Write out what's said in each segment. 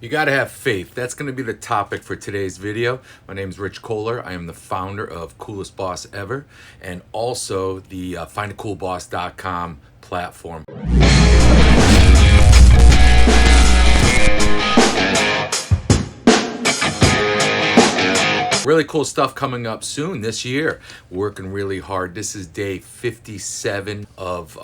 You got to have faith. That's going to be the topic for today's video. My name is Rich Kohler. I am the founder of Coolest Boss Ever and also the findacoolboss.com platform. Really cool stuff coming up soon this year. Working really hard. This is day 57 of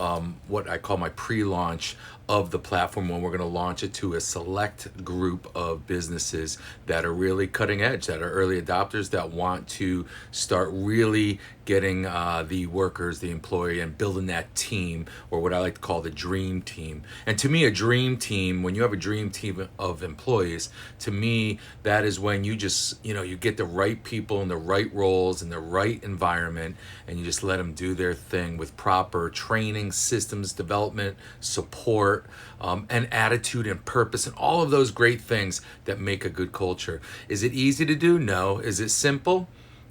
what I call my pre-launch of the platform, when we're going to launch it to a select group of businesses that are really cutting edge, that are early adopters, that want to start really getting the workers, the employee, and building that team, or what I like to call the dream team. And to me, a dream team, when you have a dream team of employees, to me, that is when you just, you get the right people in the right roles in the right environment, and you just let them do their thing with proper training, systems development, support, and attitude and purpose, and all of those great things that make a good culture. Is it easy to do? No. Is it simple?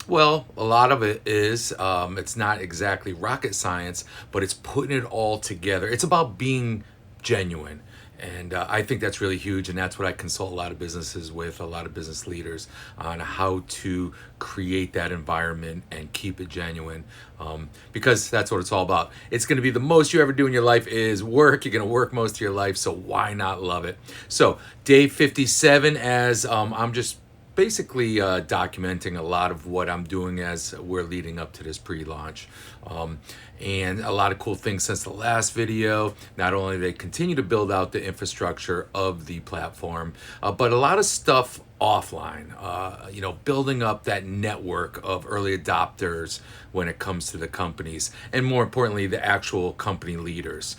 Well, a lot of it is. It's not exactly rocket science, but it's putting it all together. It's about being genuine. And I think that's really huge, and that's what I consult a lot of businesses with, a lot of business leaders, on how to create that environment and keep it genuine, because that's what it's all about. It's going to be the most you ever do in your life is work. You're going to work most of your life, so why not love it? So day 57, as I'm just basically documenting a lot of what I'm doing as we're leading up to this pre-launch. And a lot of cool things since the last video. Not only they continue to build out the infrastructure of the platform, but a lot of stuff offline, building up that network of early adopters when it comes to the companies, and more importantly, the actual company leaders.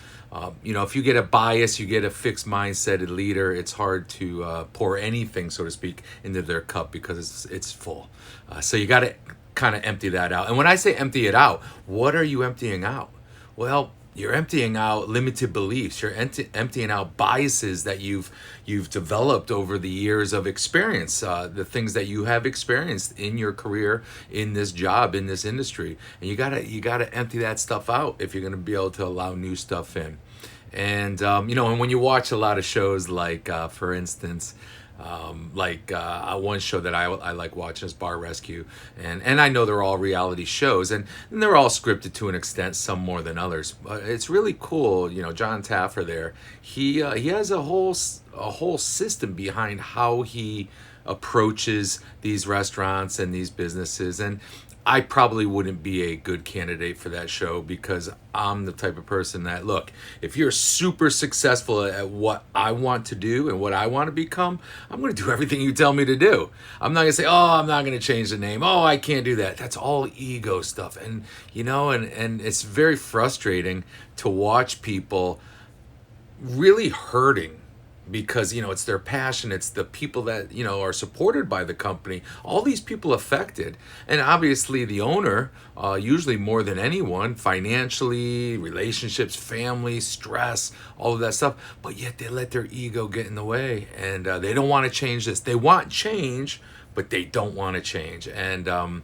If you get a bias, you get a fixed mindset leader, it's hard to pour anything, so to speak, into their cup because it's full. So you got to kind of empty that out. And when I say empty it out, what are you emptying out? Well, you're emptying out limited beliefs. You're emptying out biases that you've developed over the years of experience, the things that you have experienced in your career, in this job, in this industry. And you gotta empty that stuff out if you're gonna be able to allow new stuff in. And and when you watch a lot of shows, like for instance, one show that I like watching is Bar Rescue, and I know they're all reality shows, and they're all scripted to an extent, some more than others. But it's really cool. John Taffer there, he has a whole system behind how he approaches these restaurants and these businesses, and I probably wouldn't be a good candidate for that show, because I'm the type of person that, look, if you're super successful at what I want to do and what I want to become, I'm going to do everything you tell me to do. I'm not going to say, oh, I'm not going to change the name. Oh, I can't do that. That's all ego stuff. And, and it's very frustrating to watch people really hurting, because it's their passion, it's the people that are supported by the company, all these people affected, and obviously the owner, usually more than anyone, financially, relationships, family, stress, all of that stuff, but yet they let their ego get in the way, and they don't want to change this. They want change, but they don't want to change. And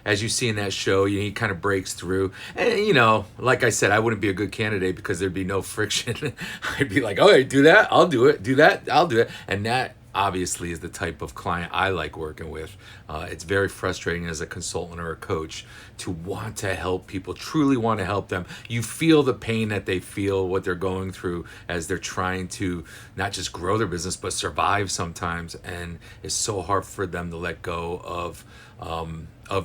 as you see in that show, he kind of breaks through. And, like I said, I wouldn't be a good candidate because there'd be no friction. I'd be like, okay, do that, I'll do it. Do that, I'll do it. And that obviously is the type of client I like working with. It's very frustrating as a consultant or a coach to want to help people, truly want to help them. You feel the pain that they feel, what they're going through as they're trying to not just grow their business, but survive sometimes. And it's so hard for them to let go of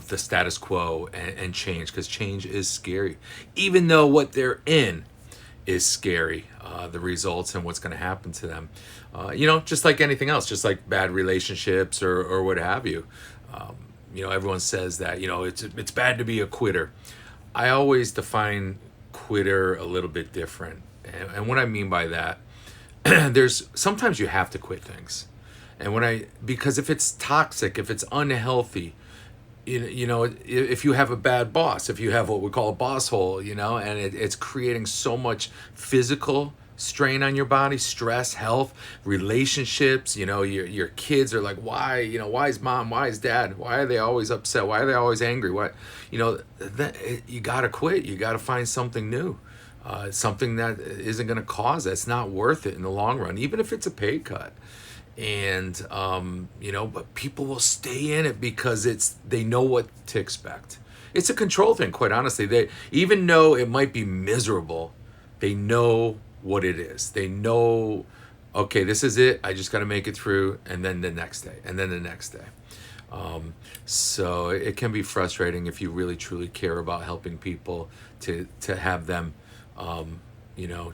the status quo and change, because change is scary, even though what they're in is scary, the results and what's going to happen to them. Just like anything else, just like bad relationships or what have you. Everyone says that, it's bad to be a quitter. I always define quitter a little bit different. And what I mean by that, sometimes you have to quit things. And because if it's toxic, if it's unhealthy, if you have a bad boss, if you have what we call a boss hole, and it's creating so much physical strain on your body, stress, health, relationships, your kids are like, why is mom, why is dad, why are they always upset, why are they always angry, you gotta quit. You gotta find something new, something that isn't going to cause that. It's not worth it in the long run, even if it's a pay cut. and but people will stay in it because they know what to expect. It's a control thing, quite honestly. They, even though it might be miserable, they know what it is. They know, okay, this is it. I just got to make it through, and then the next day, and then the next day. So it can be frustrating if you really truly care about helping people to have them,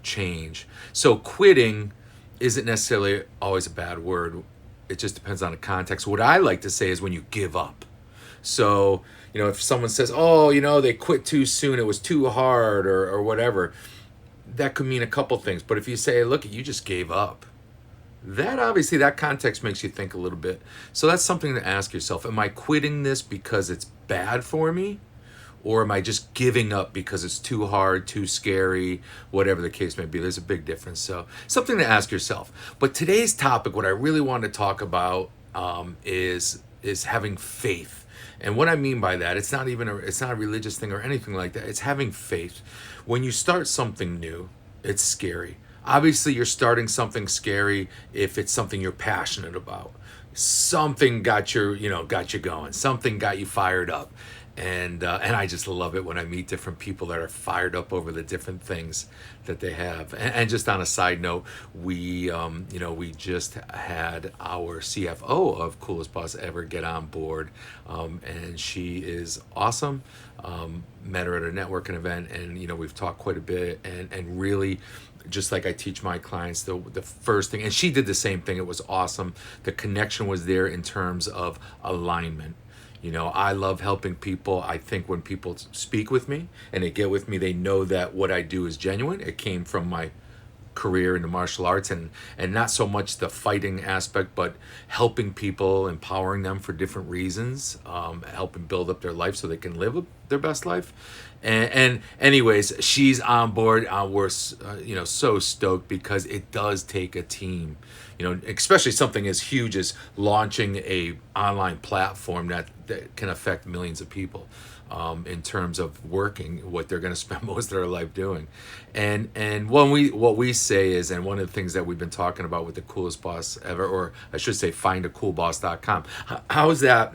change. So quitting isn't necessarily always a bad word. It just depends on the context. What I like to say is when you give up. So, if someone says, oh, they quit too soon, it was too hard, or whatever, that could mean a couple things. But if you say, look, you just gave up, that obviously, that context makes you think a little bit. So that's something to ask yourself. Am I quitting this because it's bad for me? Or am I just giving up because it's too hard, too scary, whatever the case may be? There's a big difference. So something to ask yourself. But today's topic, what I really want to talk about is having faith. And what I mean by that, it's not a religious thing or anything like that. It's having faith. When you start something new, it's scary. Obviously, you're starting something scary if it's something you're passionate about. Something got you going. Something got you fired up. And I just love it when I meet different people that are fired up over the different things that they have. And just on a side note, we just had our CFO of Coolest Boss Ever get on board, and she is awesome. Met her at a networking event, and we've talked quite a bit, and really, just like I teach my clients, the first thing, and she did the same thing. It was awesome. The connection was there in terms of alignment. I love helping people. I think when people speak with me and they get with me, they know that what I do is genuine. It came from my career in the martial arts, and not so much the fighting aspect, but helping people, empowering them for different reasons, helping build up their life so they can live their best life. And anyways, she's on board. We're so stoked because it does take a team, especially something as huge as launching a online platform that can affect millions of people. In terms of working, what they're going to spend most of their life doing, and what we say is, and one of the things that we've been talking about with the Coolest Boss Ever, or I should say, findacoolboss.com. How is that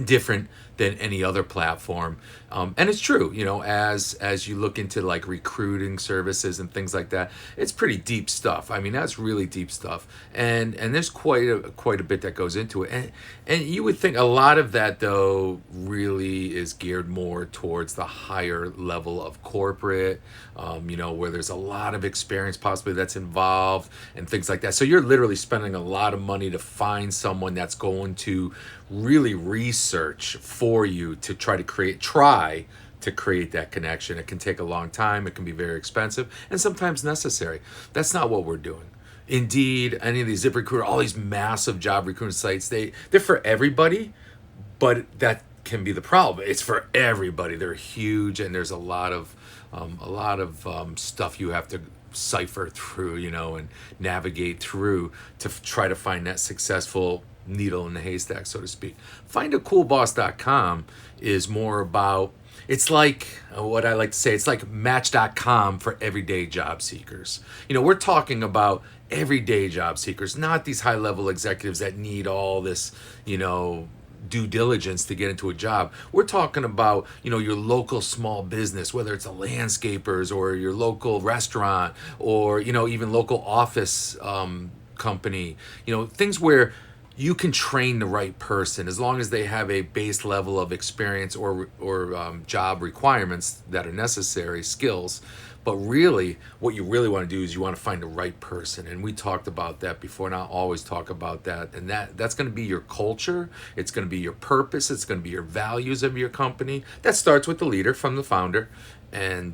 different than any other platform? And it's true, as you look into like recruiting services and things like that, it's pretty deep stuff. I mean, that's really deep stuff, and there's quite a bit that goes into it. And you would think a lot of that, though, really is geared more towards the higher level of corporate, where there's a lot of experience possibly that's involved and things like that. So you're literally spending a lot of money to find someone that's going to really research for you to try to create that connection. It can take a long time. It can be very expensive and sometimes necessary. That's not what we're doing. Indeed, any of these ZipRecruiter, all these massive job recruiting sites, they're for everybody, but that can be the problem. It's for everybody. They're huge, and there's a lot of stuff you have to cipher through, and navigate through to try to find that successful needle in the haystack, so to speak. Findacoolboss.com is more about, it's like what I like to say, it's like Match.com for everyday job seekers. We're talking about everyday job seekers, not these high-level executives that need all this, due diligence to get into a job. We're talking about, your local small business, whether it's a landscapers or your local restaurant or, even local office company, things where you can train the right person as long as they have a base level of experience or job requirements that are necessary, skills. But really, what you really want to do is you want to find the right person. And we talked about that before, and I'll always talk about that. And that's going to be your culture. It's going to be your purpose. It's going to be your values of your company. That starts with the leader, from the founder. And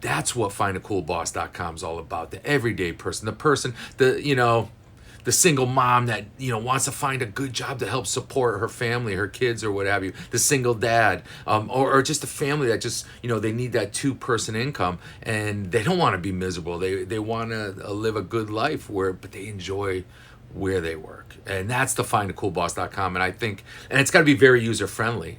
that's what findacoolboss.com is all about. The everyday person, the person, the single mom that wants to find a good job to help support her family, her kids, or what have you. The single dad, or just a family that just they need that 2-person income, and they don't want to be miserable. They want to live a good life but they enjoy where they work, and that's the findacoolboss.com. And I think, and it's got to be very user friendly,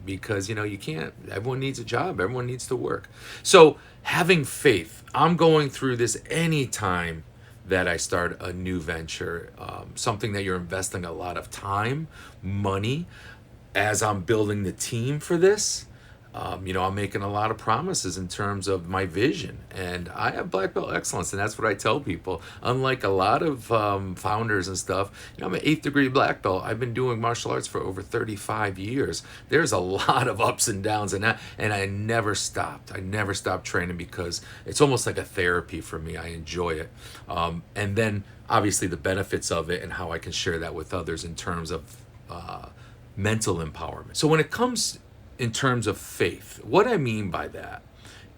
because you can't. Everyone needs a job. Everyone needs to work. So having faith. I'm going through this anytime that I start a new venture, something that you're investing a lot of time, money, as I'm building the team for this. I'm making a lot of promises in terms of my vision, and I have black belt excellence, and that's what I tell people. Unlike a lot of founders and stuff, I'm an 8th degree black belt. I've been doing martial arts for over 35 years. There's a lot of ups and downs, and I never stopped. I never stopped training because it's almost like a therapy for me. I enjoy it, and then obviously the benefits of it and how I can share that with others in terms of mental empowerment. So when it comes in terms of faith, what I mean by that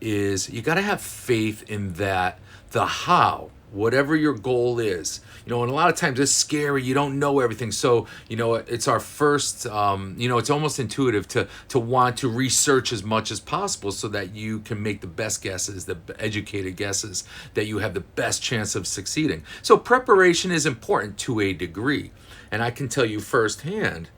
is you got to have faith in that the how, whatever your goal is, and a lot of times it's scary. You don't know everything. So, it's our first, it's almost intuitive to want to research as much as possible so that you can make the best guesses, the educated guesses, that you have the best chance of succeeding. So preparation is important to a degree. And I can tell you firsthand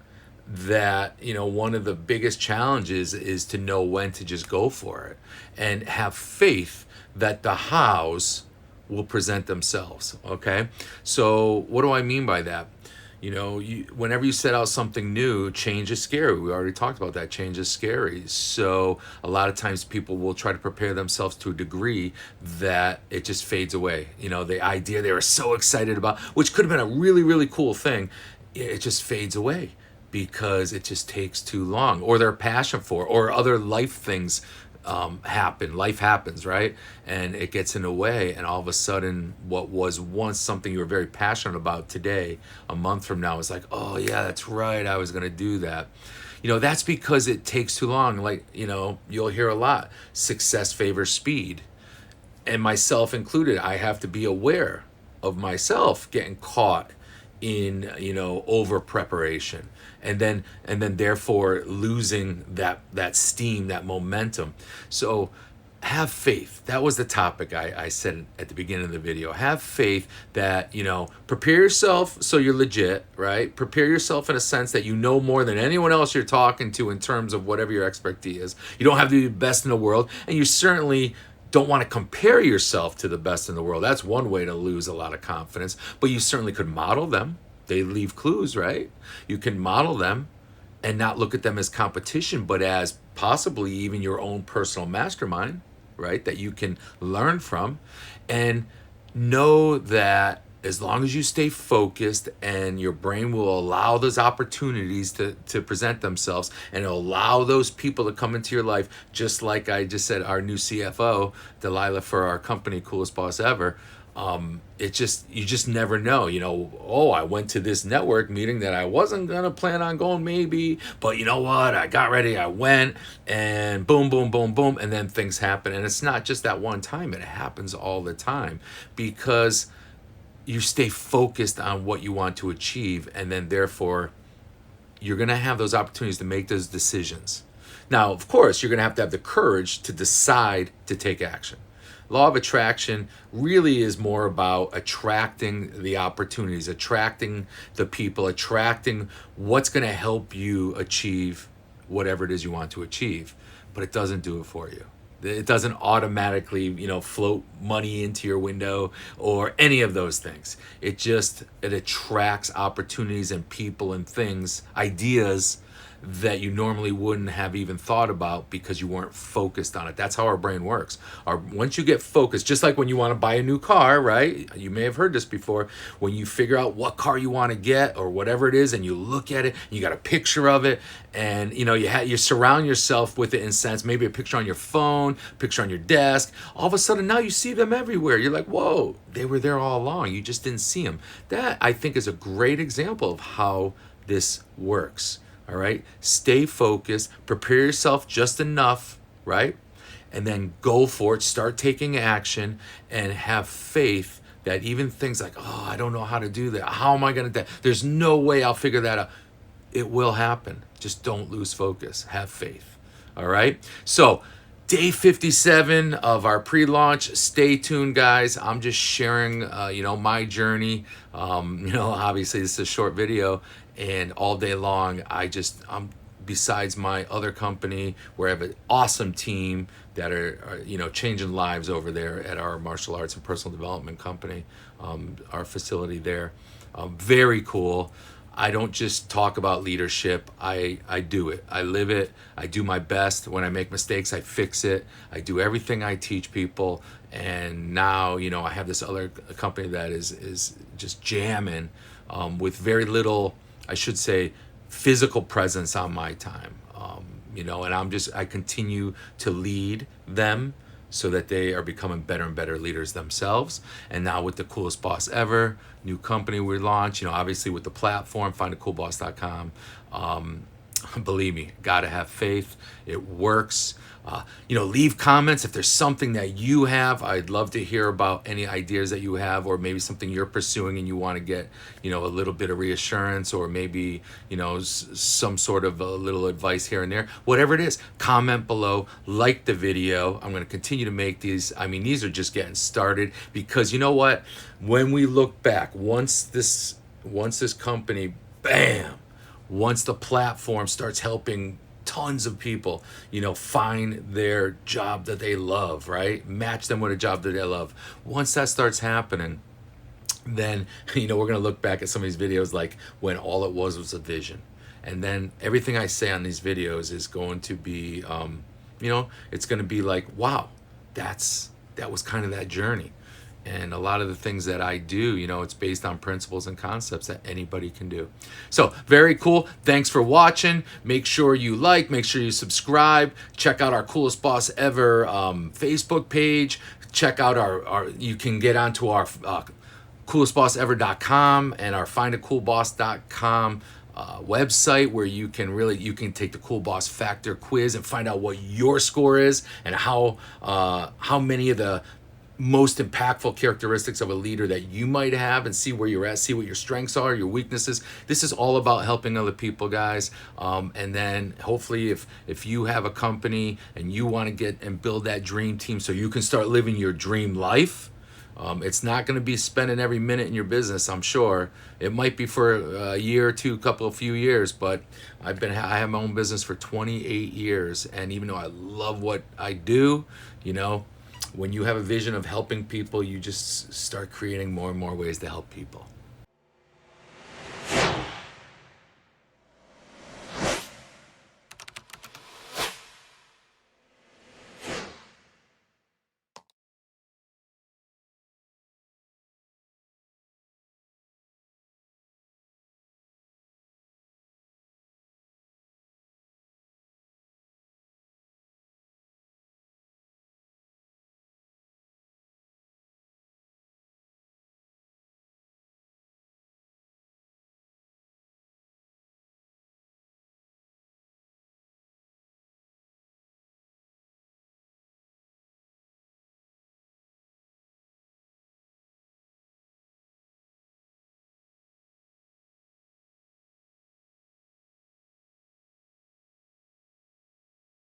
that one of the biggest challenges is to know when to just go for it and have faith that the hows will present themselves. Okay, so what do I mean by that? Whenever you set out something new, change is scary. We already talked about that. Change is scary. So a lot of times people will try to prepare themselves to a degree that it just fades away. The idea they were so excited about, which could have been a really, really cool thing, it just fades away because it just takes too long, or their passion for, or other life things happen. Life happens, right? And it gets in the way, and all of a sudden what was once something you were very passionate about today, a month from now, is like, oh yeah, that's right, I was going to do that. That's because it takes too long. Like, you'll hear a lot, success favors speed, and myself included. I have to be aware of myself getting caught in over preparation, and then therefore losing that steam, that momentum. So have faith. That was the topic I said at the beginning of the video. Have faith that prepare yourself so you're legit, right? Prepare yourself in a sense that more than anyone else you're talking to in terms of whatever your expertise is. You don't have to be the best in the world, and you certainly don't want to compare yourself to the best in the world. That's one way to lose a lot of confidence, but you certainly could model them. They leave clues, right? You can model them and not look at them as competition, but as possibly even your own personal mastermind, right? That you can learn from, and know that as long as you stay focused and your brain will allow those opportunities to present themselves, and it'll allow those people to come into your life, just like I just said, our new CFO, Delilah, for our company, Coolest Boss Ever. You just never know, oh, I went to this network meeting that I wasn't going to plan on going maybe, but you know what? I got ready, I went, and boom, boom, boom, boom. And then things happen. And it's not just that one time. It happens all the time because you stay focused on what you want to achieve, and then therefore you're going to have those opportunities to make those decisions. Now, of course, you're going to have the courage to decide to take action. Law of attraction really is more about attracting the opportunities, attracting the people, attracting what's going to help you achieve whatever it is you want to achieve. But it doesn't do it for you. It doesn't automatically, float money into your window or any of those things. It attracts opportunities and people and things, ideas that you normally wouldn't have even thought about because you weren't focused on it. That's how our brain works. Once you get focused, just like when you want to buy a new car, right? You may have heard this before. When you figure out what car you want to get or whatever it is, and you look at it, you got a picture of it, and you surround yourself with it in sense, maybe a picture on your phone, picture on your desk. All of a sudden now you see them everywhere. You're like, whoa, they were there all along. You just didn't see them. That, I think, is a great example of how this works. All right, stay focused, prepare yourself just enough, right? And then go for it, start taking action, and have faith that even things like, oh, I don't know how to do that. How am I going to do that? There's no way I'll figure that out. It will happen. Just don't lose focus. Have faith. All right. So day 57 of our pre-launch. Stay tuned, guys. I'm just sharing, my journey. Obviously this is a short video, and all day long, I'm besides my other company where I have an awesome team that are changing lives over there at our martial arts and personal development company. our facility there. Very cool. I don't just talk about leadership. I do it. I live it. I do my best. When I make mistakes, I fix it. I do everything I teach people. And now, I have this other company that is just jamming with very little, I should say, physical presence on my time. And I continue to lead them so that they are becoming better and better leaders themselves. And now with the Coolest Boss Ever, new company we launched, obviously with the platform, findacoolboss.com. Believe me, gotta have faith. It works. Leave comments if there's something that you have. I'd love to hear about any ideas that you have, or maybe something you're pursuing and you want to get, a little bit of reassurance, or maybe, some sort of a little advice here and there. Whatever it is, comment below, like the video. I'm going to continue to make these. These are just getting started, because you know what? When we look back, once this company, bam, once the platform starts helping tons of people, find their job that they love, right? Match them with a job that they love. Once that starts happening, then, we're going to look back at some of these videos like when all it was a vision. And then everything I say on these videos is going to be, it's going to be like, wow, that was kind of that journey. And a lot of the things that I do, it's based on principles and concepts that anybody can do. So very cool. Thanks for watching. Make sure you like, make sure you subscribe. Check out our Coolest Boss Ever Facebook page. Check out you can get onto our coolestbossever.com and our findacoolboss.com website, where you can take the Cool Boss Factor quiz and find out what your score is, and how many of the most impactful characteristics of a leader that you might have, and see where you're at, see what your strengths are, your weaknesses. This is all about helping other people, guys. And then hopefully if you have a company and you want to get and build that dream team so you can start living your dream life, it's not going to be spending every minute in your business, I'm sure. It might be for a year or two, few years, but I have my own business for 28 years. And even though I love what I do, when you have a vision of helping people, you just start creating more and more ways to help people.